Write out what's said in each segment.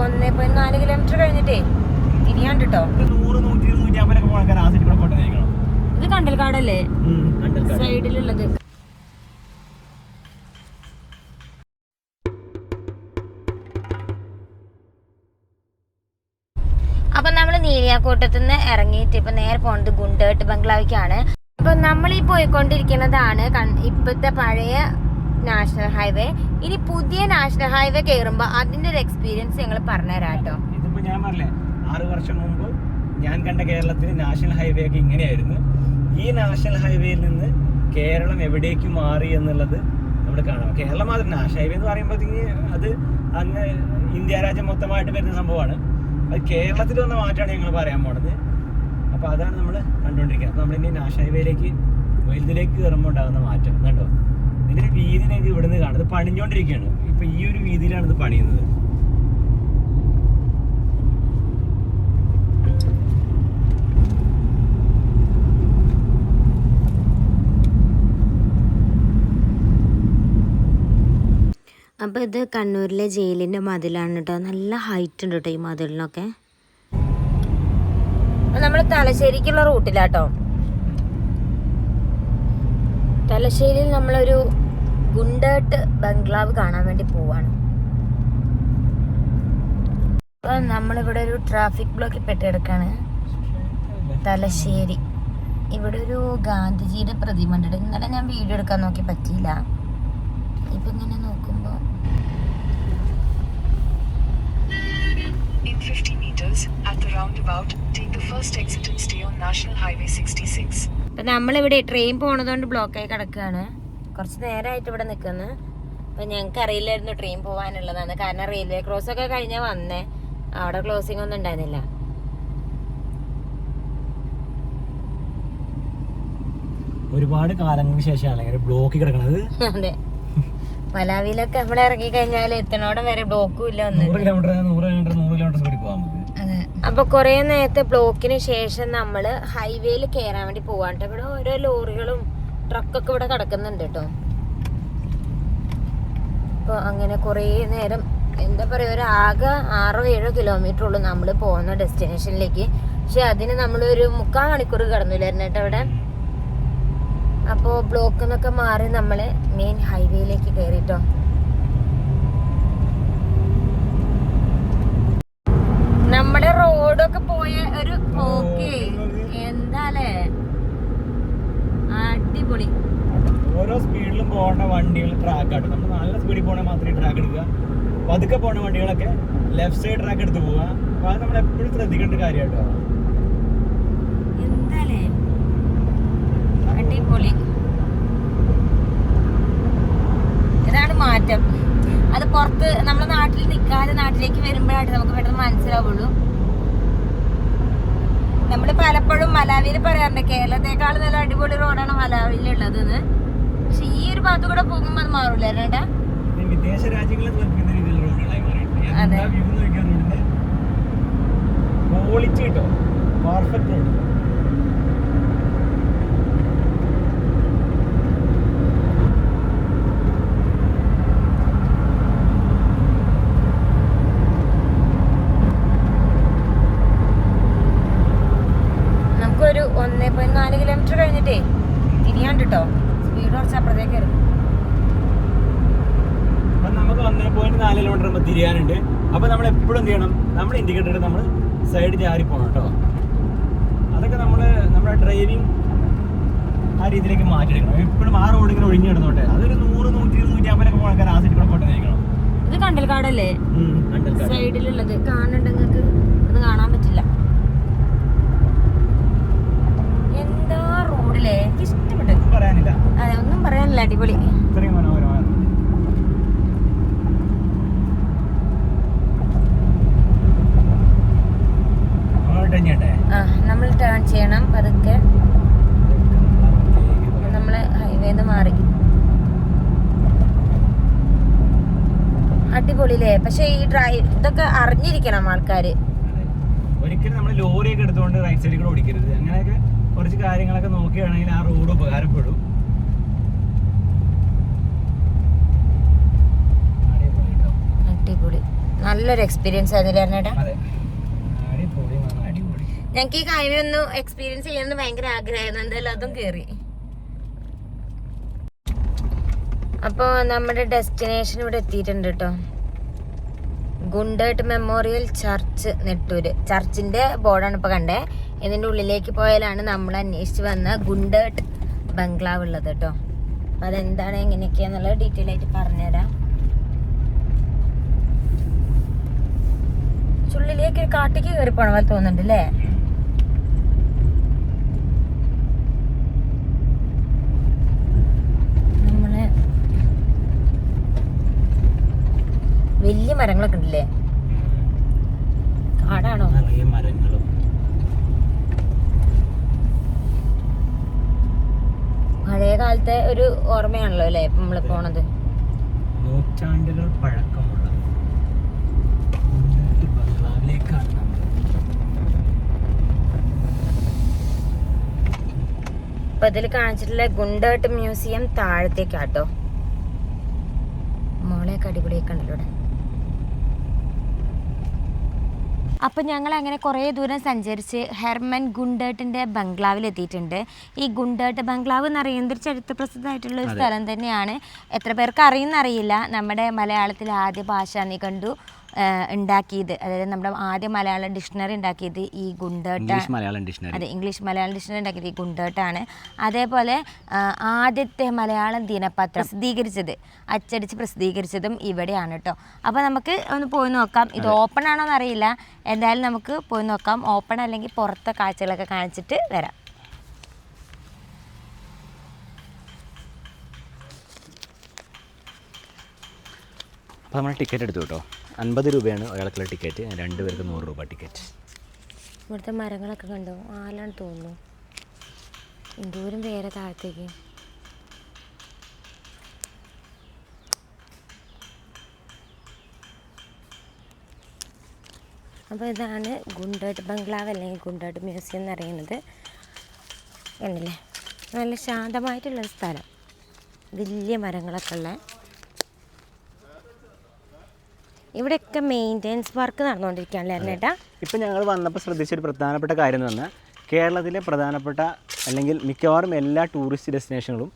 1.4 kilometre കഴിഞ്ഞിട്ടേ തിരിയാണ്ട് കേട്ടോ. ഇത് കണ്ടൽക്കാടല്ലേ സൈഡിലുള്ളത്? അപ്പൊ നമ്മള് നീലിയാക്കോട്ടത്തു നിന്ന് ഇറങ്ങിയിട്ട് ഇപ്പൊ നേരെ പോണത് ഗുണ്ടേട്ട് ബംഗ്ലാവിക്കാണ്. അപ്പൊ നമ്മൾ ഈ പോയിക്കൊണ്ടിരിക്കുന്നതാണ് ഇപ്പത്തെ പഴയ നാഷണൽ ഹൈവേ. ഇനി പുതിയ നാഷണൽ ഹൈവേ കയറുമ്പോ അതിന്റെ ഒരു എക്സ്പീരിയൻസ് ഞങ്ങൾ പറഞ്ഞുതരാം കേട്ടോ. ഇതിപ്പോ ഞാൻ പറഞ്ഞേ 6 വർഷം മുമ്പ് ഞാൻ കണ്ട കേരളത്തിൽ നാഷണൽ ഹൈവേ ഒക്കെ ഇങ്ങനെയായിരുന്നു. ഈ നാഷണൽ ഹൈവേയിൽ നിന്ന് കേരളം എവിടേക്ക് മാറി എന്നുള്ളത് നമ്മൾ കാണാം. കേരളം മാത്രം നാഷണൽ ഹൈവേ എന്ന് പറയുമ്പോഴത്തേക്ക് അത് അങ്ങ് ഇന്ത്യ രാജ്യം മൊത്തമായിട്ട് വരുന്ന സംഭവമാണ്. അത് കേരളത്തിൽ വന്ന മാറ്റമാണ് ഞങ്ങൾ പറയാൻ പോണത്. അപ്പോൾ അതാണ് നമ്മൾ കണ്ടുകൊണ്ടിരിക്കുന്നത്. അപ്പോൾ നമ്മളിനി നാഷണൽ ഹൈവേയിലേക്ക് വലുതിലേക്ക് കയറുമ്പോൾ ഉണ്ടാകുന്ന മാറ്റം കണ്ടോ. ഇതിന്റെ വീതി നിങ്ങൾക്ക് ഇവിടെ നിന്ന് കാണും. ഇത് പണിഞ്ഞുകൊണ്ടിരിക്കുകയാണ്. ഇപ്പൊ ഈ ഒരു വീതിയിലാണ് ഇത് പണിയുന്നത്. അപ്പോൾ ഇത് കണ്ണൂരിലെ ജയിലിൻ്റെ മതിലാണ് കേട്ടോ. നല്ല ഹൈറ്റ് ഉണ്ട് കേട്ടോ ഈ മതിലിനൊക്കെ. നമ്മൾ തലശ്ശേരിക്കുള്ള റൂട്ടിലാട്ടോ. തലശ്ശേരിയിൽ നമ്മളൊരു ഗുണ്ടേട്ട് ബംഗ്ലാവ് കാണാൻ വേണ്ടി പോവാണ്. അപ്പോൾ നമ്മളിവിടെ ഒരു ട്രാഫിക് ബ്ലോക്കിൽ പെട്ടെടുക്കാണ്. തലശ്ശേരി ഇവിടെ ഒരു ഗാന്ധിജിയുടെ പ്രതിമ ഉണ്ട്. ഇന്നലെ ഞാൻ വീഡിയോ എടുക്കാൻ നോക്കി പറ്റിയില്ല. ഇപ്പം ഇങ്ങനെ നോക്കുമ്പോൾ In 50 meters at the roundabout, take the first exit and stay on National Highway 66. അപ്പം നമ്മളിവിടെ ട്രെയിൻ പോണതുകൊണ്ട് ബ്ലോക്കായി കിടക്കുകയാണ്. കുറച്ച് നേരമായിട്ട് ഇവിടെ നിൽക്കുന്നത്. അപ്പം ഞങ്ങൾക്ക് അറിയില്ലായിരുന്നു ട്രെയിൻ പോകാനുള്ളതാണ്. കാരണം റെയിൽവേ ക്രോസ് ഒക്കെ കഴിഞ്ഞാൽ വന്നേ, അവിടെ ക്ലോസിംഗ് ഒന്നും ഉണ്ടായിരുന്നില്ല. ഒരുപാട് കാലങ്ങൾക്ക് ശേഷമാണ് ബ്ലോക്ക് കിടക്കുന്നത്. അതെ, മലാവിയിലൊക്കെ നമ്മൾ ഇറങ്ങി കഴിഞ്ഞാൽ എത്തണോടെ വരെ ബ്ലോക്കും ഇല്ല. 100 കിലോമീറ്റർ സ്പീഡിൽ പോകാൻ പറ്റും. അപ്പൊ കുറെ നേരത്തെ ബ്ലോക്കിന് ശേഷം നമ്മള് ഹൈവേയിൽ കയറാൻ വേണ്ടി പോവാണ്ട്. ഇവിടെ ഓരോ ലോറികളും ട്രക്കൊക്കെ ഇവിടെ കിടക്കുന്നുണ്ട് കേട്ടോ. അപ്പൊ അങ്ങനെ കുറെ നേരം എന്താ പറയാ, ഒരു ആകെ 6-7 കിലോമീറ്റർ ഉള്ളു നമ്മൾ പോകുന്ന ഡെസ്റ്റിനേഷനിലേക്ക്. പക്ഷെ അതിന് നമ്മളൊരു 3/4 മണിക്കൂർ കിടന്നില്ലായിരുന്നു കേട്ടോ അവിടെ. അപ്പോ ബ്ലോക്ക് എന്നൊക്കെ മാറി നമ്മള് മെയിൻ ഹൈവേയിലേക്ക് കയറിട്ടോ. നമ്മുടെ റോഡൊക്കെ പോയ ഒരു പോക്കേ എന്താലേ, അടിപൊളി. ഓരോ സ്പീഡിലും പോകേണ്ട വണ്ടികൾ ട്രാക്കാണ്. നമ്മൾ നല്ല സ്പീഡിൽ പോകണമെങ്കിൽ മാത്രമേ ട്രാക്ക് എടുക്കുക. പതുക്കെ പോകുന്ന വണ്ടികളൊക്കെ ലെഫ്റ്റ് സൈഡ് ട്രാക്ക് എടുത്ത് പോവുക. അപ്പൊ അത് നമ്മൾ എപ്പോഴും ശ്രദ്ധിക്കേണ്ട കാര്യമായിട്ടോ. എന്താലേ അടിപൊളി. ഇതാണ് മാറ്റം. അത് പുറത്ത് നമ്മുടെ നാട്ടിൽ നിൽക്കാതെ നാട്ടിലേക്ക് വരുമ്പോഴായിട്ട് നമുക്ക് പെട്ടെന്ന് മനസ്സിലാവുള്ളൂ. നമ്മൾ പലപ്പോഴും മലാവിയിൽ പറയാറുണ്ട് കേരളത്തെക്കാൾ നല്ല അടിപൊളി റോഡാണ് മലാവിയിലുള്ളത്. പക്ഷെ ഈ ഒരു ഭാഗത്ത് കൂടെ പോകുമ്പോൾ അത് മാറൂല ചേട്ടാ. വിദേശ രാജ്യങ്ങളിൽ അതെ, ക്വാളിറ്റി കേട്ടോ, പെർഫെക്റ്റ് റോഡ്. നമുക്കൊരു 1.4 കിലോമീറ്റർ കഴിഞ്ഞിട്ടേ തിരിയാണ്ട് കേട്ടോ. സ്പീഡ് കുറച്ച് അപ്പുറത്തേക്ക് വരും. അപ്പൊ നമുക്ക് 1.4 കിലോമീറ്റർ തിരിയാനുണ്ട്. അപ്പൊ നമ്മൾ എപ്പോഴും എന്ത് ചെയ്യണം, നമ്മൾ ഇൻഡിക്കേറ്റർ നമ്മൾ സൈഡ് ചാരി പോകണം കേട്ടോ. അതൊക്കെ നമ്മുടെ ഡ്രൈവിംഗ് ആ രീതിയിലേക്ക് മാറ്റിയെടുക്കണം. എപ്പോഴും ആ റോഡ് ഇങ്ങനെ ഒഴിഞ്ഞു കിടന്നോട്ടെ. അതൊരു 100-120-150 പോകാൻ ആ സൈഡിൽ കൂടെ പോട്ടെ നയിക്കണം. ഇത് കണ്ടൽക്കാടല്ലേ സൈഡിലുള്ളത്? കാണുന്നുണ്ട് നിങ്ങൾക്ക്? അത് കാണാൻ പറ്റില്ല. എന്താ റോഡിലെ, എനിക്ക് ഇഷ്ടപ്പെട്ടു. പറയാനില്ല, അതെ, ഒന്നും പറയാനില്ല. അടിപൊളി. ഇത്രയും മനോഹരമാണ്. നമ്മൾ ടേൺ ചെയ്യണം പതുക്കെ. നമ്മള് ഹൈവേന്ന് മാറി. അടിപൊളിയില്ലേ? പക്ഷെ ഈ ഇതൊക്കെ അറിഞ്ഞിരിക്കണം ആൾക്കാര്. ഒരിക്കലും നമ്മൾ ലോറിയൊക്കെ എടുത്തുകൊണ്ട് റൈറ്റ് സൈഡിൽ കൂടെ ഓടിക്കരുത്. അങ്ങനെയൊക്കെ കുറച്ച് കാര്യങ്ങളൊക്കെ നോക്കുകയാണെങ്കിൽ ആ റോഡ് ഉപകാരപ്പെടും. അടിപൊളി. നല്ലൊരു എക്സ്പീരിയൻസ് ആയിരുന്നില്ലേ അരുണേട്ടാ? അതെ, അടിപൊളി, അടിപൊളി. ഞങ്ങൾക്ക് ഈ ഹൈവേ ഒന്ന് എക്സ്പീരിയൻസ് ചെയ്യാൻ ഭയങ്കര ആഗ്രഹമായിരുന്നു. എന്തായാലും അതും കേറി. അപ്പോൾ നമ്മുടെ ഡെസ്റ്റിനേഷൻ ഇവിടെ എത്തിയിട്ടുണ്ട് കേട്ടോ. Gundert memorial church, Nettoor. ചർച്ചിന്റെ ബോർഡാണ് ഇപ്പൊ കണ്ടേ. ഇതിന്റെ ഉള്ളിലേക്ക് പോയാലാണ് നമ്മൾ അന്വേഷിച്ച് വന്ന ഗുണ്ടേട്ട് ബംഗ്ലാവ് ഉള്ളത് കേട്ടോ. അപ്പൊ അതെന്താണ് എങ്ങനെയൊക്കെയാന്നുള്ളത് ഡീറ്റെയിൽ ആയിട്ട് പറഞ്ഞുതരാം. ചുള്ളിലേക്ക് ഒരു കാട്ടിക്ക് കയറി പോണ പോലെ തോന്നുന്നുണ്ട് അല്ലേ? നമ്മള് വലിയ മരങ്ങളൊക്കെ ഉണ്ടല്ലേ? കാടാണോ? നിറയെ മരങ്ങളും. പഴയ കാലത്തെ ഒരു ഓർമ്മയാണല്ലോ അല്ലേ നമ്മള് പോണത്. നൂറ്റാണ്ടുകൾ പഴക്കമുള്ള ബംഗ്ലാവിലേക്കാണ് നമ്മൾ. അപ്പൊ ഇതിൽ കാണിച്ചിട്ടുള്ള ഗുണ്ടേട്ട് മ്യൂസിയം താഴത്തേക്കാട്ടോ. മോളെയൊക്കെ അടിപൊളിയൊക്കെ ഉണ്ടല്ലോ ഇവിടെ. അപ്പം ഞങ്ങൾ അങ്ങനെ കുറേ ദൂരം സഞ്ചരിച്ച് ഹെർമൻ ഗുണ്ടേട്ടിൻ്റെ ബംഗ്ലാവിൽ എത്തിയിട്ടുണ്ട്. ഈ ഗുണ്ടേട്ട് ബംഗ്ലാവ് എന്ന് പറയുന്നത് ഒരു ചരിത്ര പ്രസിദ്ധമായിട്ടുള്ള ഒരു സ്ഥലം തന്നെയാണ്. എത്ര പേർക്ക് അറിയുന്നറിയില്ല. നമ്മുടെ മലയാളത്തിൽ ആദ്യ ഭാഷാ നിഘണ്ടു ഉണ്ടാക്കിയത്, അതായത് നമ്മുടെ ആദ്യ മലയാളം ഡിക്ഷണറി ഉണ്ടാക്കിയത് ഈ ഗുണ്ടേട്ടാണ്. അതെ, ഇംഗ്ലീഷ് മലയാളം ഡിക്ഷണറി ഉണ്ടാക്കിയത് ഈ ഗുണ്ടേട്ടാണ്. അതേപോലെ ആദ്യത്തെ മലയാളം ദിനപത്രം പ്രസിദ്ധീകരിച്ചത്, അച്ചടിച്ച് പ്രസിദ്ധീകരിച്ചതും ഇവിടെയാണ് കേട്ടോ. അപ്പോൾ നമുക്ക് ഒന്ന് പോയി നോക്കാം. ഇത് ഓപ്പൺ ആണോ എന്നറിയില്ല. എന്തായാലും നമുക്ക് പോയി നോക്കാം. ഓപ്പൺ അല്ലെങ്കിൽ പുറത്തെ കാഴ്ചകളൊക്കെ കാണിച്ചിട്ട് വരാം. അപ്പോൾ നമ്മൾ ടിക്കറ്റ് എടുത്തു കേട്ടോ. 50 രൂപയാണ് ഒരാൾക്കുള്ള ടിക്കറ്റ്, 2 പേർക്ക് 100 രൂപ ടിക്കറ്റ്. ഇവിടുത്തെ മരങ്ങളൊക്കെ കണ്ടോ? ആലാണ് തോന്നുന്നു. എന്തോരം പേരെ താഴത്തേക്ക്. അപ്പോൾ ഇതാണ് ഗുണ്ടേട്ട് ബംഗ്ലാവ് അല്ലെങ്കിൽ ഗുണ്ടേട്ട് മ്യൂസിയം എന്ന് പറയുന്നത്. കണ്ടില്ലേ? നല്ല ശാന്തമായിട്ടുള്ളൊരു സ്ഥലം, വലിയ മരങ്ങളൊക്കെ ഉള്ള. ഇവിടെയൊക്കെ മെയിൻ്റെനൻസ് വർക്ക് നടന്നുകൊണ്ടിരിക്കുകയാണല്ലേ ചേട്ടാ? ഇപ്പം ഞങ്ങൾ വന്നപ്പോൾ ശ്രദ്ധിച്ചൊരു പ്രധാനപ്പെട്ട കാര്യം എന്ന് പറഞ്ഞാൽ കേരളത്തിലെ പ്രധാനപ്പെട്ട അല്ലെങ്കിൽ മിക്കവാറും എല്ലാ ടൂറിസ്റ്റ് ഡെസ്റ്റിനേഷനുകളും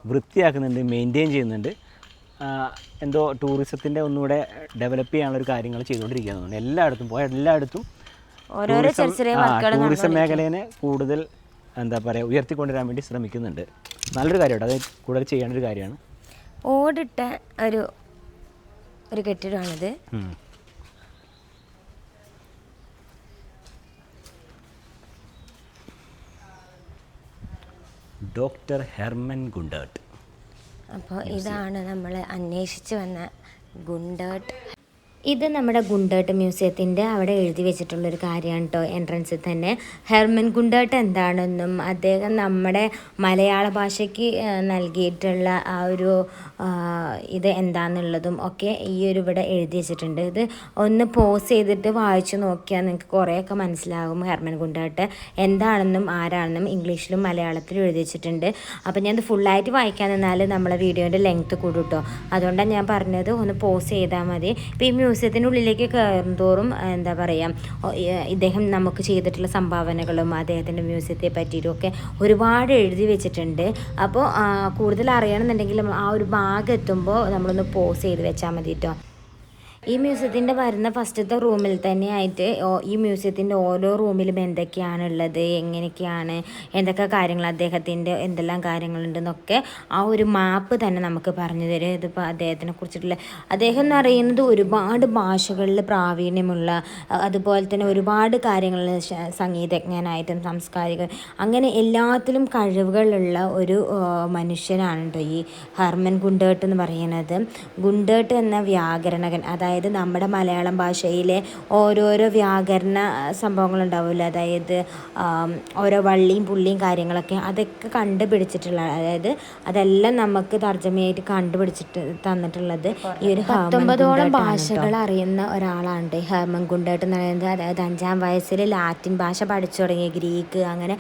വൃത്തിയാക്കുന്നുണ്ട്, മെയിൻറ്റെയിൻ ചെയ്യുന്നുണ്ട്. എന്തോ ടൂറിസത്തിൻ്റെ ഒന്നുകൂടെ ഡെവലപ്പ് ചെയ്യാനുള്ളൊരു കാര്യങ്ങൾ ചെയ്തുകൊണ്ടിരിക്കുകയാണ്. എല്ലായിടത്തും ഓരോരോ ടൂറിസം മേഖലയെ കൂടുതൽ എന്താ പറയുക ഉയർത്തിക്കൊണ്ടുവരാൻ വേണ്ടി ശ്രമിക്കുന്നുണ്ട്. നല്ലൊരു കാര്യമാണ്, അത് കൂടുതൽ ചെയ്യേണ്ട ഒരു കാര്യമാണ്. ഓടിട്ട ഒരു കെട്ടിടമാണിത്. Doctor Hermann ഗുണ്ടേട്ട്. അപ്പോൾ ഇതാണ് നമ്മൾ അന്വേഷിച്ച് വന്ന ഗുണ്ടേട്ട്. ഇത് നമ്മുടെ ഗുണ്ടേട്ട് മ്യൂസിയത്തിൻ്റെ അവിടെ എഴുതി വെച്ചിട്ടുള്ളൊരു കാര്യമാണ് കേട്ടോ. എൻട്രൻസിൽ തന്നെ ഹെർമൻ ഗുണ്ടേട്ട് എന്താണെന്നും അദ്ദേഹം നമ്മുടെ മലയാള ഭാഷയ്ക്ക് നൽകിയിട്ടുള്ള ആ ഒരു ഇത് എന്താണെന്നുള്ളതും ഒക്കെ ഈ ഒരു ഇവിടെ എഴുതി വെച്ചിട്ടുണ്ട്. ഇത് ഒന്ന് പോസ് ചെയ്തിട്ട് വായിച്ചു നോക്കിയാൽ നിങ്ങൾക്ക് കുറേയൊക്കെ മനസ്സിലാകും ഹെർമൻ ഗുണ്ടേട്ട് എന്താണെന്നും ആരാണെന്നും ഇംഗ്ലീഷിലും മലയാളത്തിലും എഴുതി വെച്ചിട്ടുണ്ട്. അപ്പോൾ ഞാനത് ഫുള്ളായിട്ട് വായിക്കാൻ നിന്നാൽ നമ്മളെ വീഡിയോൻ്റെ ലെങ്ത്ത് കൂടും കേട്ടോ. അതുകൊണ്ടാണ് ഞാൻ പറഞ്ഞത് ഒന്ന് പോസ് ചെയ്താൽ മതി. ഇപ്പോൾ ഈ മ്യൂസിയത്തിൻ്റെ ഉള്ളിലേക്ക് കയറുന്തോറും എന്താ പറയുക, ഇദ്ദേഹം നമുക്ക് ചെയ്തിട്ടുള്ള സംഭാവനകളും അദ്ദേഹത്തിൻ്റെ മ്യൂസിയത്തെ പറ്റിയിട്ടും ഒക്കെ ഒരുപാട് എഴുതി വെച്ചിട്ടുണ്ട്. അപ്പോൾ കൂടുതൽ അറിയണമെന്നുണ്ടെങ്കിലും ആ ഒരു ഭാഗം എത്തുമ്പോൾ നമ്മളൊന്ന് പോസ് ചെയ്ത് വെച്ചാൽ മതി കേട്ടോ. ഈ മ്യൂസിയത്തിൻ്റെ വരുന്ന ഫസ്റ്റത്തെ റൂമിൽ തന്നെ ആയിട്ട് ഈ മ്യൂസിയത്തിൻ്റെ ഓരോ റൂമിലും എന്തൊക്കെയാണുള്ളത്, എങ്ങനെയൊക്കെയാണ്, എന്തൊക്കെ കാര്യങ്ങൾ അദ്ദേഹത്തിൻ്റെ എന്തെല്ലാം കാര്യങ്ങളുണ്ടെന്നൊക്കെ ആ ഒരു മാപ്പ് തന്നെ നമുക്ക് പറഞ്ഞു തരും. ഇതിപ്പോൾ അദ്ദേഹത്തിനെ കുറിച്ചിട്ടുള്ള, അദ്ദേഹം എന്ന് പറയുന്നത് ഒരുപാട് ഭാഷകളിൽ പ്രാവീണ്യമുള്ള, അതുപോലെ തന്നെ ഒരുപാട് കാര്യങ്ങൾ സംഗീതജ്ഞനായിട്ടും സാംസ്കാരിക അങ്ങനെ എല്ലാത്തിലും കഴിവുകളുള്ള ഒരു മനുഷ്യനാണ് കേട്ടോ ഈ ഹെർമൻ ഗുണ്ടേട്ട് എന്ന് പറയുന്നത്. ഗുണ്ടേട്ട് എന്ന വ്യാകരണകൻ, അതായത് നമ്മുടെ മലയാളം ഭാഷയിലെ ഓരോരോ വ്യാകരണ സംഭവങ്ങളുണ്ടാവില്ല, അതായത് ഓരോ വള്ളിയും പുള്ളിയും കാര്യങ്ങളൊക്കെ അതൊക്കെ കണ്ടുപിടിച്ചിട്ടുള്ള, അതായത് അതെല്ലാം നമുക്ക് തർജ്ജമയായിട്ട് കണ്ടുപിടിച്ചിട്ട് തന്നിട്ടുള്ളത് ഈ ഒരു 19ഓളം ഭാഷകൾ അറിയുന്ന ഒരാളാണ് ഹെർമൻ ഗുണ്ടേട്ട് എന്ന് പറയുന്നത്. അതായത് 5ാം വയസ്സിൽ ലാറ്റിൻ ഭാഷ പഠിച്ചു തുടങ്ങി, ഗ്രീക്ക്, അങ്ങനെ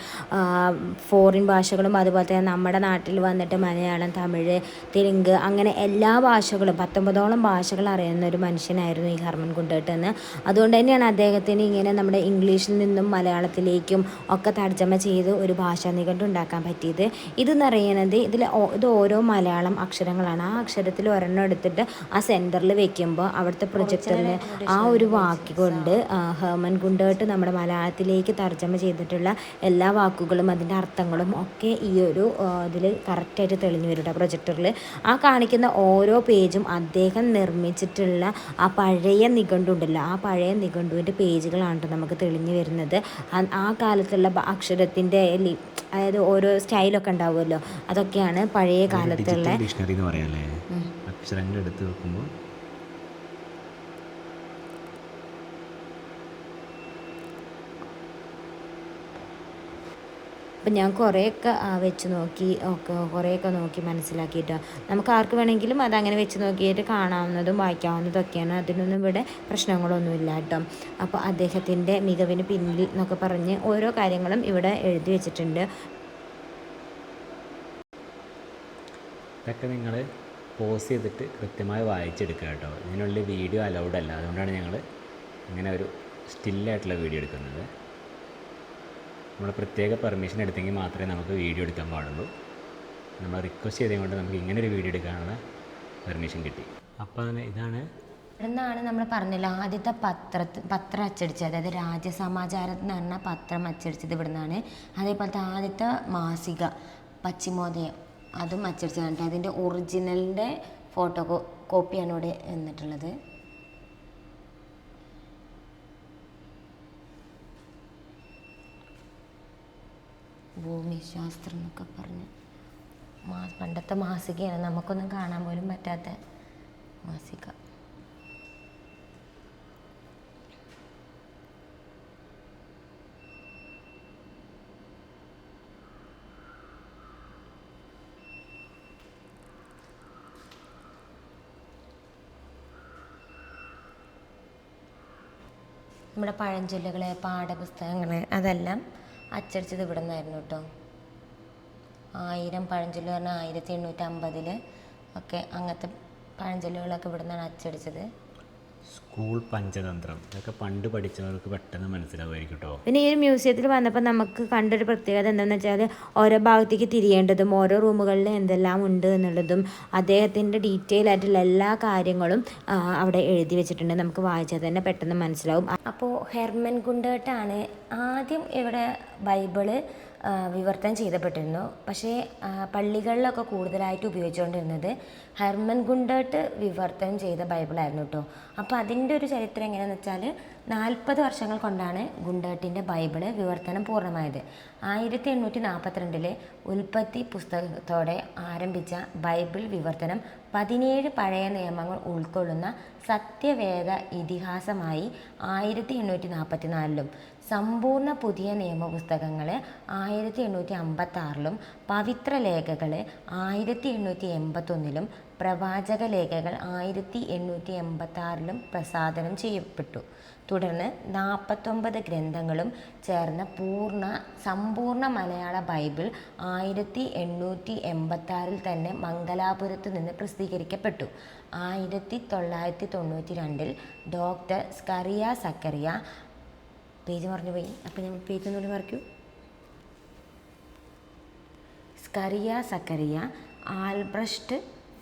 ഫോറിൻ ഭാഷകളും അതുപോലെ തന്നെ നമ്മുടെ നാട്ടിൽ വന്നിട്ട് മലയാളം, തമിഴ്, തെലുങ്ക് അങ്ങനെ എല്ലാ ഭാഷകളും 19ഓളം ഭാഷകൾ അറിയുന്ന ഒരു മനുഷ്യനാണ് മനുഷ്യനായിരുന്നു ഈ ഹെർമൻ ഗുണ്ടേർട്ട് എന്ന്. അതുകൊണ്ട് തന്നെയാണ് അദ്ദേഹത്തിന് ഇങ്ങനെ നമ്മുടെ ഇംഗ്ലീഷിൽ നിന്നും മലയാളത്തിലേക്കും ഒക്കെ തർജ്ജമ ചെയ്ത് ഒരു ഭാഷാ നിഘണ്ടു ഉണ്ടാക്കാൻ പറ്റിയത്. ഇതെന്ന് പറയുന്നത് ഇത് ഓരോ മലയാളം അക്ഷരങ്ങളാണ്. ആ അക്ഷരത്തിൽ ഒരെണ്ണം എടുത്തിട്ട് ആ സെൻറ്ററിൽ വെക്കുമ്പോൾ അവിടുത്തെ പ്രൊജക്ടറിൽ ആ ഒരു വാക്ക് കൊണ്ട് ഹെർമൻ ഗുണ്ടേർട്ട് നമ്മുടെ മലയാളത്തിലേക്ക് തർജ്ജമ ചെയ്തിട്ടുള്ള എല്ലാ വാക്കുകളും അതിൻ്റെ അർത്ഥങ്ങളും ഒക്കെ ഈ ഒരു ഇതിൽ കറക്റ്റായിട്ട് തെളിഞ്ഞു വരും കേട്ടോ പ്രൊജക്ടറിൽ. ആ കാണിക്കുന്ന ഓരോ പേജും അദ്ദേഹം നിർമ്മിച്ചിട്ടുള്ള ആ പഴയ നിഘണ്ടുണ്ടല്ലോ, ആ പഴയ നിഘണ്ടുവിൻ്റെ പേജുകളാണ് നമുക്ക് തെളിഞ്ഞു വരുന്നത്. ആ കാലത്തുള്ള അക്ഷരത്തിൻ്റെ അതായത് ഓരോ സ്റ്റൈലൊക്കെ ഉണ്ടാവുമല്ലോ, അതൊക്കെയാണ് പഴയ കാലത്തുള്ള ഡിക്ഷണറി എന്ന് പറയാല്ലേ. അക്ഷരങ്ങൾ എടുത്ത് വെക്കുമ്പോൾ അപ്പം ഞാൻ കുറേയൊക്കെ വെച്ച് നോക്കി കുറേയൊക്കെ നോക്കി മനസ്സിലാക്കിയിട്ടോ. നമുക്ക് ആർക്ക് വേണമെങ്കിലും അതങ്ങനെ വെച്ച് നോക്കിയിട്ട് കാണാവുന്നതും വായിക്കാവുന്നതൊക്കെയാണ്. അതിനൊന്നും ഇവിടെ പ്രശ്നങ്ങളൊന്നുമില്ല കേട്ടോ. അപ്പോൾ അദ്ദേഹത്തിൻ്റെ മികവിന് പിന്നിൽ എന്നൊക്കെ പറഞ്ഞ് ഓരോ കാര്യങ്ങളും ഇവിടെ എഴുതി വെച്ചിട്ടുണ്ട്. ഇതൊക്കെ നിങ്ങൾ പോസ് ചെയ്തിട്ട് കൃത്യമായി വായിച്ചെടുക്കുക കേട്ടോ. ഇതിനുള്ളിൽ വീഡിയോ അലൗഡ് അല്ല, അതുകൊണ്ടാണ് ഞങ്ങൾ ഇങ്ങനെ ഒരു സ്റ്റില്ലായിട്ടുള്ള വീഡിയോ എടുക്കുന്നത്. നമ്മൾ പ്രത്യേക പെർമിഷൻ എടുത്തെങ്കിൽ മാത്രമേ നമുക്ക് വീഡിയോ എടുക്കാൻ പാടുള്ളൂ. നമ്മൾ റിക്വസ്റ്റ് ചെയ്തുകൊണ്ട് നമുക്ക് ഇങ്ങനെ ഒരു വീഡിയോ എടുക്കാനുള്ള പെർമിഷൻ കിട്ടി. അപ്പോൾ തന്നെ ഇതാണ് ഇവിടുന്നാണ് നമ്മൾ പറഞ്ഞില്ല ആദ്യത്തെ പത്രം അച്ചടിച്ചത്, അതായത് രാജ്യസമാചാരം എന്ന് പറഞ്ഞ പത്രം അച്ചടിച്ചത് ഇവിടുന്നാണ്. അതേപോലത്തെ ആദ്യത്തെ മാസിക പശ്ചിമോദയം അതും അച്ചടിച്ചതാണ്. അതിൻ്റെ ഒറിജിനലിൻ്റെ കോപ്പിയാണ് ഇവിടെ വന്നിട്ടുള്ളത്. ഭൂമിശാസ്ത്രം എന്നൊക്കെ പറഞ്ഞ് പണ്ടത്തെ മാസികയാണ്, നമുക്കൊന്നും കാണാൻ പോലും പറ്റാത്ത മാസിക. നമ്മുടെ പഴഞ്ചൊല്ലുകൾ, പാഠപുസ്തകങ്ങൾ അതെല്ലാം അച്ചടിച്ചത് ഇവിടെ നിന്നായിരുന്നു കേട്ടോ. 1000 പഴഞ്ചൊല്ല് പറഞ്ഞാൽ 1850 ഒക്കെ അങ്ങനത്തെ പഴഞ്ചൊല്ലുകളൊക്കെ ഇവിടെ നിന്നാണ് അച്ചടിച്ചത്. സ്കൂൾ പഞ്ചതന്ത്രം ഇതൊക്കെ പണ്ട് പഠിച്ചവർക്ക് പെട്ടെന്ന് മനസ്സിലാവുമായിരിക്കും കേട്ടോ. പിന്നെ ഈ ഒരു മ്യൂസിയത്തിൽ വന്നപ്പോൾ നമുക്ക് കണ്ടൊരു പ്രത്യേകത എന്താണെന്ന് വെച്ചാൽ ഓരോ ഭാഗത്തേക്ക് തിരിയേണ്ടതും ഓരോ റൂമുകളിൽ എന്തെല്ലാം ഉണ്ട് എന്നുള്ളതും അദ്ദേഹത്തിൻ്റെ ഡീറ്റെയിൽ ആയിട്ടുള്ള എല്ലാ കാര്യങ്ങളും അവിടെ എഴുതി വെച്ചിട്ടുണ്ട്. നമുക്ക് വായിച്ചാൽ തന്നെ പെട്ടെന്ന് മനസ്സിലാവും. അപ്പോൾ ഹെർമൻ ഗുണ്ടേർട്ടാണ് ആദ്യം ഇവിടെ ബൈബിള് വിവർത്തനം ചെയ്യപ്പെട്ടിരുന്നു. പക്ഷേ പള്ളികളിലൊക്കെ കൂടുതലായിട്ട് ഉപയോഗിച്ചുകൊണ്ടിരുന്നത് ഹെർമൻ ഗുണ്ടേർട്ട് വിവർത്തനം ചെയ്ത ബൈബിളായിരുന്നു കേട്ടോ. അപ്പോൾ അതിൻ്റെ ഒരു ചരിത്രം എങ്ങനെയാണെന്ന് വെച്ചാൽ 40 വർഷങ്ങൾ കൊണ്ടാണ് ഗുണ്ടേർട്ടിൻ്റെ ബൈബിള് വിവർത്തനം പൂർണ്ണമായത്. 1842 ഉൽപ്പത്തി പുസ്തകത്തോടെ ആരംഭിച്ച ബൈബിൾ വിവർത്തനം 17 പഴയ നിയമങ്ങൾ ഉൾക്കൊള്ളുന്ന സത്യവേദ ഇതിഹാസമായി 1844 സമ്പൂർണ്ണ പുതിയ നിയമപുസ്തകങ്ങൾ 1856 പവിത്ര ലേഖകൾ 1881 പ്രവാചക ലേഖകൾ 1886 പ്രസാദനം ചെയ്യപ്പെട്ടു. തുടർന്ന് 49 ഗ്രന്ഥങ്ങളും ചേർന്ന സമ്പൂർണ്ണ മലയാള ബൈബിൾ 1886 തന്നെ മംഗലാപുരത്ത് നിന്ന് പ്രസിദ്ധീകരിക്കപ്പെട്ടു. 1992 ഡോക്ടർ സ്കറിയ സക്കറിയ പേജ് മറന്നുപോയി, അപ്പോൾ ഞാൻ പേജ് ഒന്നുകൂടി മറിക്കൂ. സ്കറിയ സക്കറിയ, ആൽബ്രഷ്റ്റ്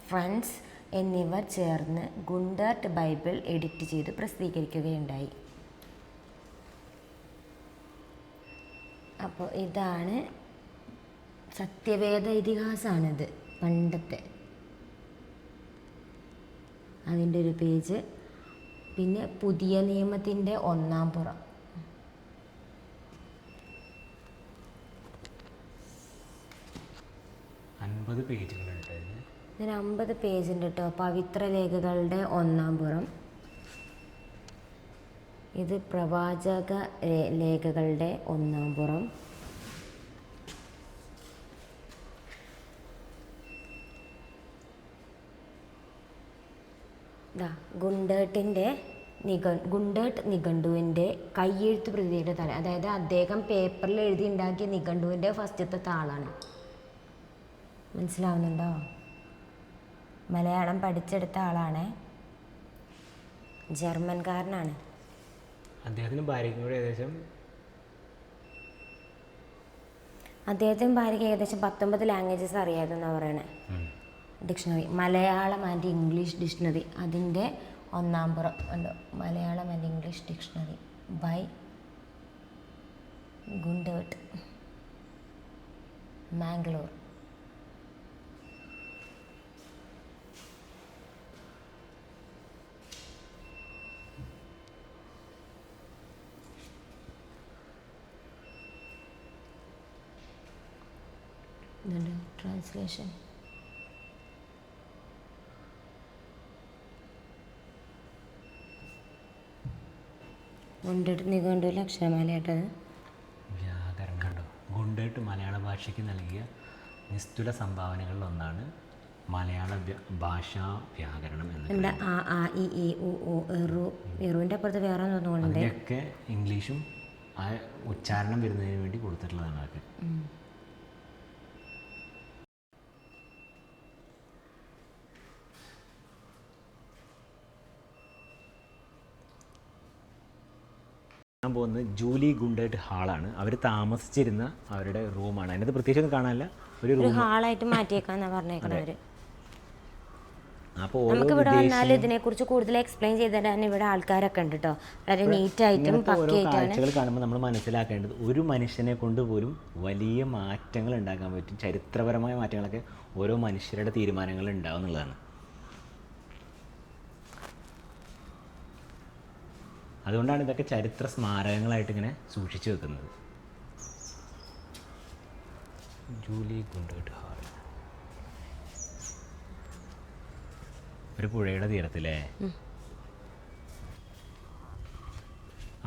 ഫ്രണ്ട്സ് എന്നിവർ ചേർന്ന് ഗുണ്ടേർട്ട് ബൈബിൾ എഡിറ്റ് ചെയ്ത് പ്രസിദ്ധീകരിക്കുകയുണ്ടായി. അപ്പോൾ ഇതാണ് സത്യവേദ ഇതിഹാസമാണിത് പണ്ടത്തെ, അതിൻ്റെ ഒരു പേജ്. പിന്നെ പുതിയ നിയമത്തിൻ്റെ 1-ാം പുറം. ഇതിന് 50 പേജുണ്ട് കേട്ടോ. പവിത്ര ലേഖകളുടെ 1-ാം പുറം. ഇത് പ്രവാചക ലേഖകളുടെ 1-ാം പുറം. ഗുണ്ടേർട്ട് നിഘണ്ടുവിൻ്റെ കയ്യെഴുത്ത് പ്രതിയുടെ തല, അതായത് അദ്ദേഹം പേപ്പറിൽ എഴുതി ഉണ്ടാക്കിയ നിഘണ്ടുവിൻ്റെ ഫസ്റ്റത്തെ താളാണ്. മനസ്സിലാവുന്നുണ്ടോ? മലയാളം പഠിച്ചെടുത്ത ആളാണ്. ജർമ്മൻകാരനാണ്. അദ്ദേഹത്തിന് ഭാര്യയ്ക്കും കൂടെ അദ്ദേഹത്തിന് ഭാര്യയ്ക്ക് ഏകദേശം 19 ലാംഗ്വേജസ് അറിയാമെന്നാണ് പറയണേ. Dictionary, Malayalam and English dictionary, അതിൻ്റെ 1-ാം പുറം ഉണ്ടോ, Malayalam and English dictionary by Gundert, Mangalore. Translation. Gundert നിഘണ്ടുവിലെ അക്ഷരമാലയായിട്ടത്. വ്യാകരണം കണ്ടോ. ഗുണ്ടേർട്ട് മലയാള ഭാഷയ്ക്ക് നൽകിയ നിസ്തുല സംഭാവനകളിൽ ഒന്നാണ് മലയാള ഭാഷാ വ്യാകരണം എന്നത്. എന്താ ആ ആ ഇ ഈ ഉ ഊ എറു, എറുവിൻ്റെ അപ്പുറത്ത് വേറെ തോന്നുന്നുണ്ട്. അതിൻ്റെയൊക്കെ ഇംഗ്ലീഷും ആ ഉച്ചാരണം വരുന്നതിന് വേണ്ടി കൊടുത്തിട്ടുള്ളതാണ് അതൊക്കെ. ഞാൻ പോകുന്നത് ജൂലി ഗുണ്ടേർട്ട് ഹാളാണ്. അവർ താമസിച്ചിരുന്ന അവരുടെ റൂമാണ്. അതിനകത്ത് പ്രത്യേകിച്ച് ഒന്നും കാണാനില്ല, ഒരു ഹാളായിട്ട് മാറ്റിയേക്കാന്നാണ് പറഞ്ഞേക്കണവർ. അപ്പോൾ നമുക്ക് ഇവിടെ വന്നാൽ ഇതിനെക്കുറിച്ച് കൂടുതൽ എക്സ്പ്ലെയിൻ ചെയ്ത് തരാൻ ഇവിടെ ആൾക്കാരൊക്കെ ഉണ്ട് കേട്ടോ. വളരെ നീറ്റായിട്ടും പക്കയായിട്ടാണ്. കാഴ്ചകൾ കാണുമ്പോൾ നമ്മൾ മനസ്സിലാക്കേണ്ടത് ഒരു മനുഷ്യനെ കൊണ്ട് പോലും വലിയ മാറ്റങ്ങൾ ഉണ്ടാക്കാൻ പറ്റും. ചരിത്രപരമായ മാറ്റങ്ങളൊക്കെ ഓരോ മനുഷ്യരുടെ തീരുമാനങ്ങൾ ഉണ്ടാവും എന്നുള്ളതാണ്. അതുകൊണ്ടാണ് ഇതൊക്കെ ചരിത്ര സ്മാരകങ്ങളായിട്ട് ഇങ്ങനെ സൂക്ഷിച്ചു വെക്കുന്നത്. ജൂലി ഗുണ്ടേർട്ട് ഹാൾ ഒരു പുഴയുടെ തീരത്തില്ലേ.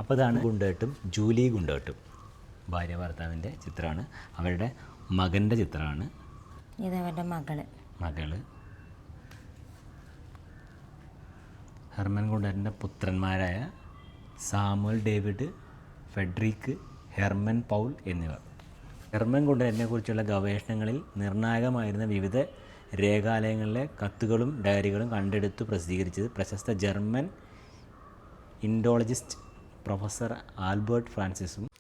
അപ്പോൾ ഇതാണ് ഗുണ്ടേർട്ടും ജൂലി ഗുണ്ടേർട്ടും ഭാര്യ ഭർത്താവിൻ്റെ ചിത്രമാണ്. അവരുടെ മകൻ്റെ ചിത്രമാണ്. ഇതവരുടെ മകള്. ഹെർമൻ ഗുണ്ടേർട്ടിൻ്റെ പുത്രന്മാരായ സാമുവൽ ഡേവിഡ്, ഫെഡറിക്, ഹെർമൻ പൗൽ എന്നിവർ. ഹെർമൻ ഗുണ്ടേർട്ടിനെ കുറിച്ചുള്ള ഗവേഷണങ്ങളിൽ നിർണായകമായിരുന്ന വിവിധ രേഖാലയങ്ങളിലെ കത്തുകളും ഡയറികളും കണ്ടെടുത്തു പ്രസിദ്ധീകരിച്ചത് പ്രശസ്ത ജർമ്മൻ ഇൻഡോളജിസ്റ്റ് പ്രൊഫസർ ആൽബർട്ട് ഫ്രാൻസിസും.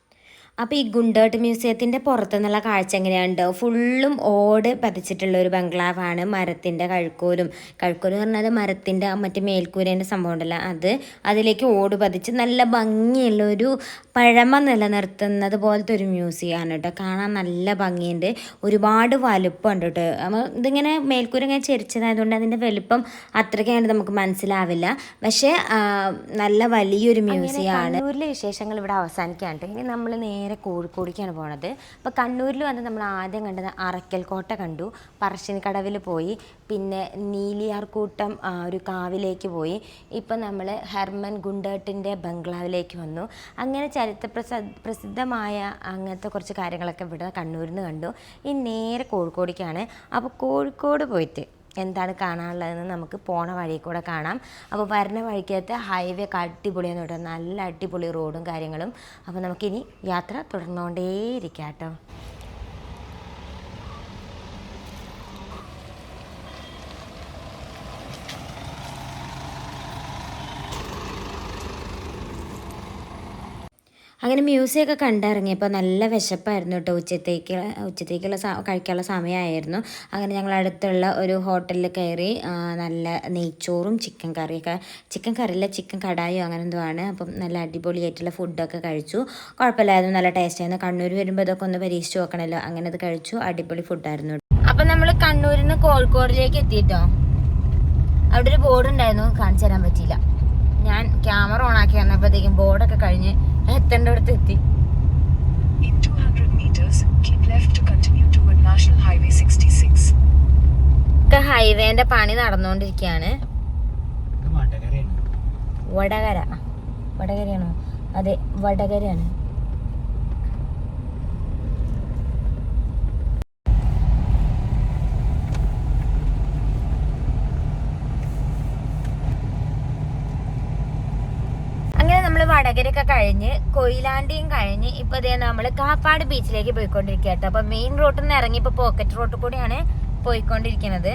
അപ്പോൾ ഈ ഗുണ്ടേർട്ട് മ്യൂസിയത്തിൻ്റെ പുറത്തുനിന്നുള്ള കാഴ്ച എങ്ങനെയുണ്ട്? ഫുള്ളും ഓട് പതിച്ചിട്ടുള്ള ഒരു ബംഗ്ലാവാണ്. മരത്തിൻ്റെ കഴുക്കോലും എന്ന് പറഞ്ഞാൽ മരത്തിൻ്റെ മറ്റേ മേൽക്കൂരേൻ്റെ സംഭവം ഉണ്ടല്ലോ, അതിലേക്ക് ഓട് പതിച്ച് നല്ല ഭംഗിയുള്ള ഒരു പഴമ നിലനിർത്തുന്നത് പോലത്തെ ഒരു മ്യൂസിയമാണ് കേട്ടോ. കാണാൻ നല്ല ഭംഗിയുണ്ട്, ഒരുപാട് വലുപ്പമുണ്ട് കേട്ടോ. ഇതിങ്ങനെ മേൽക്കൂര ഇങ്ങനെ ചെരിച്ചതായതുകൊണ്ട് അതിൻ്റെ വലുപ്പം അത്രയ്ക്കായിട്ട് നമുക്ക് മനസ്സിലാവില്ല. പക്ഷേ നല്ല വലിയൊരു മ്യൂസിയമാണ്. കണ്ണൂരിലെ വിശേഷങ്ങൾ ഇവിടെ അവസാനിക്കുകയാണ് കേട്ടോ. ഇനി നമ്മൾ നേരെ കോഴിക്കോടേക്കാണ് പോണത്. അപ്പോൾ കണ്ണൂരിൽ വന്ന് നമ്മൾ ആദ്യം കണ്ടത് അറക്കൽ കോട്ട കണ്ടു, പറശ്ശിനിക്കടവിൽ പോയി, പിന്നെ നീലിയാർകൂട്ടം ഒരു കാവിലേക്ക് പോയി. ഇപ്പം നമ്മൾ ഹെർമൻ ഗുണ്ടേർട്ടിൻ്റെ ബംഗ്ലാവിലേക്ക് വന്നു. അങ്ങനെ ചരിത്ര പ്രസിദ്ധമായ അങ്ങനത്തെ കുറച്ച് കാര്യങ്ങളൊക്കെ ഇവിടെ കണ്ണൂരിൽ നിന്ന് കണ്ടു. ഇനി നേരെ കോഴിക്കോടേക്കാണ്. അപ്പോൾ കോഴിക്കോട് പോയിട്ട് എന്താണ് കാണാനുള്ളതെന്ന് നമുക്ക് പോണ വഴി കൂടെ കാണാം. അപ്പോൾ വരുന്ന വഴിക്കകത്ത് ഹൈവേ ഒക്കെ അടിപൊളിയാന്ന് കേട്ടോ, നല്ല അടിപൊളി റോഡും കാര്യങ്ങളും. അപ്പോൾ നമുക്കിനി യാത്ര തുടർന്നുകൊണ്ടേയിരിക്കാം കേട്ടോ. അങ്ങനെ മ്യൂസിയമൊക്കെ കണ്ടിറങ്ങിയപ്പോൾ നല്ല വിശപ്പായിരുന്നു കേട്ടോ. ഉച്ചത്തേക്കുള്ള കഴിക്കാനുള്ള സമയമായിരുന്നു. അങ്ങനെ ഞങ്ങൾ അടുത്തുള്ള ഒരു ഹോട്ടലിൽ കയറി നല്ല നെയ്ച്ചോറും ചിക്കൻ കറിയില്ല ചിക്കൻ കടായോ അങ്ങനെ എന്തോ ആണ്. അപ്പം നല്ല അടിപൊളിയായിട്ടുള്ള ഫുഡൊക്കെ കഴിച്ചു. കുഴപ്പമില്ലായിരുന്നു, നല്ല ടേസ്റ്റായിരുന്നു. കണ്ണൂർ വരുമ്പോൾ ഇതൊക്കെ ഒന്ന് പരീക്ഷിച്ച് നോക്കണമല്ലോ. അങ്ങനെ അത് കഴിച്ചു, അടിപൊളി ഫുഡായിരുന്നു. അപ്പം നമ്മൾ കണ്ണൂരിൽ നിന്ന് കോഴിക്കോടിലേക്ക് എത്തിയിട്ടോ. അവിടെ ഒരു ബോർഡ് ഉണ്ടായിരുന്നു, കാണിച്ചു തരാൻ പറ്റിയില്ല. ഞാൻ ക്യാമറ ഓണാക്കി വന്നപ്പോഴത്തേക്കും ബോർഡൊക്കെ കഴിഞ്ഞ് എത്തേണ്ടടുത്ത് എത്തി. In 200 meters, keep left to continue toward National Highway 66. ഹൈവേന്റെ പണി നടന്നുകൊണ്ടിരിക്കുകയാണ്. വടകരയാണോ? അതെ, വടകരയാണ്. വടകരയൊക്കെ കഴിഞ്ഞ് കൊയിലാണ്ടിയും കഴിഞ്ഞ് ഇപ്പൊ ഇതേ നമ്മള് കാപ്പാട് ബീച്ചിലേക്ക് പോയിക്കൊണ്ടിരിക്കുക കേട്ടോ. അപ്പൊ മെയിൻ റോഡിൽ നിന്ന് ഇറങ്ങി ഇപ്പൊ പോക്കറ്റ് റോഡിൽ കൂടിയാണ് പോയിക്കൊണ്ടിരിക്കുന്നത്.